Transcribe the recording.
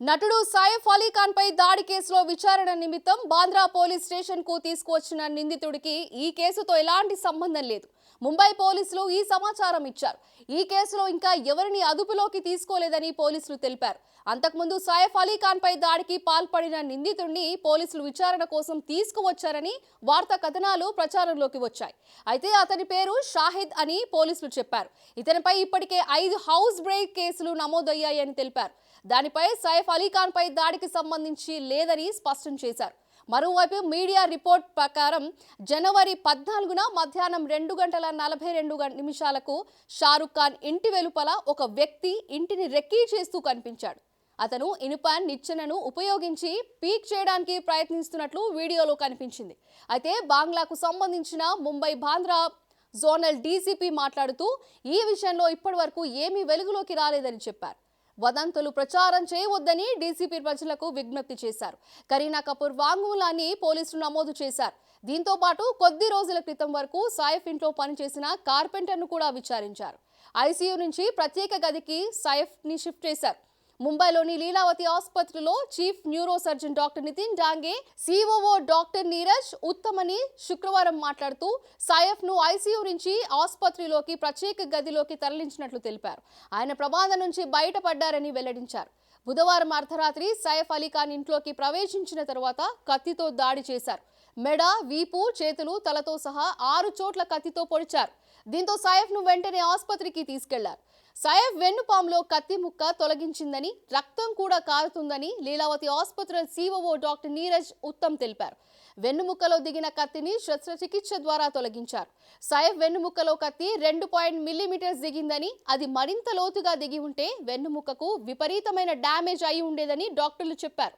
నటుడు సైఫ్ అలీ ఖాన్ పై దాడి కేసులో విచారణ నిమిత్తం బాంద్రా పోలీస్ స్టేషన్ కు తీసుకువచ్చిన నిందితుడికి ఈ కేసుతో ఎలాంటి సంబంధం లేదు. ముంబై పోలీసులు ఈ సమాచారం ఇచ్చారు. ఈ కేసులో ఇంకా ఎవరిని అదుపులోకి తీసుకోలేదని పోలీసులు తెలిపారు. అంతకుముందు సైఫ్ అలీ ఖాన్ పై దాడికి పాల్పడిన నిందితుడిని పోలీసులు విచారణ కోసం తీసుకువచ్చారని వార్తా కథనాలు ప్రచారంలోకి వచ్చాయి. అయితే అతని పేరు షాహిద్ అని పోలీసులు చెప్పారు. ఇతనిపై ఇప్పటికే 5 హౌస్ బ్రేక్ కేసులు నమోదయ్యాయని తెలిపారు. దానిపై సైఫ్ అలీ ఖాన్ పై దాడికి సంబంధించి లేదని స్పష్టం చేశారు. మరోవైపు మీడియా రిపోర్ట్ ప్రకారం జనవరి 14న మధ్యాహ్నం 2:42 షారుఖ్ ఖాన్ ఇంటి వెలుపల ఒక వ్యక్తి ఇంటిని రెక్కీ చేస్తూ కనిపించాడు. అతను ఇనుప నిచ్చెనను ఉపయోగించి పీక్ చేయడానికి ప్రయత్నిస్తున్నట్లు వీడియోలో కనిపించింది. అయితే బంగ్లాకు సంబంధించిన ముంబై బాంద్రా జోనల్ డీసీపీ మాట్లాడుతూ ఈ విషయంలో ఇప్పటివరకు ఏమీ వెలుగులోకి రాలేదని చెప్పారు. వదంతులు ప్రచారం చేయవద్దని డీసీపీ ప్రజలకు విజ్ఞప్తి చేశారు. కరీనా కపూర్ వాంగ్మూలాన్ని పోలీసులు నమోదు చేశారు. దీంతో పాటు కొద్ది రోజుల క్రితం వరకు సైఫ్ ఇంట్లో పనిచేసిన కార్పెంటర్ను కూడా విచారించారు. ఐసీయూ నుంచి ప్రత్యేక గదికి సైఫ్ ని షిఫ్ట్ చేశారు. ముంబైలోని లీలావతి ఆసుపత్రిలో chief neurosurgeon doctor Nitin Dange, COO doctor Neeraj Uttamani శుక్రవారం మాట్లాడుతూ సైఫ్ ను ఐసీయూ నుంచి ఆసుపత్రిలోకి ప్రత్యేక గదిలోకి తరలించినట్లు తెలిపారు. ఆయన ప్రమాదం నుంచి బయటపడ్డారని వెల్లడించారు. బుధవారం అర్ధరాత్రి సైఫ్ అలీ ఖాన్ ఇంట్లోకి ప్రవేశించిన తర్వాత కత్తితో దాడి చేశారు. మెడ, వీపు, చేతులు, తలతో సహా 6 చోట్ల కత్తితో పొడిచారు. దీంతో సైఫ్ ను వెంటనే ఆసుపత్రికి తీసుకెళ్లారు. సైఫ్ వెన్నుపాములో కత్తి ముక్క తొలగించిందని, రక్తం కూడా కారుతుందని లీలావతి ఆసుపత్రి సిఓఓ డాక్టర్ నీరజ్ ఉత్తమ్ తెలిపారు. వెన్నుముక్కలో దిగిన కత్తిని శస్త్రచికిత్స ద్వారా తొలగించారు. సైఫ్ వెన్నుముక్కలో కత్తి 2 మిల్లీమీటర్స్ దిగిందని, అది మరింత లోతుగా దిగి ఉంటే వెన్నుముక్కకు విపరీతమైన డ్యామేజ్ అయి ఉండేదని డాక్టర్లు చెప్పారు.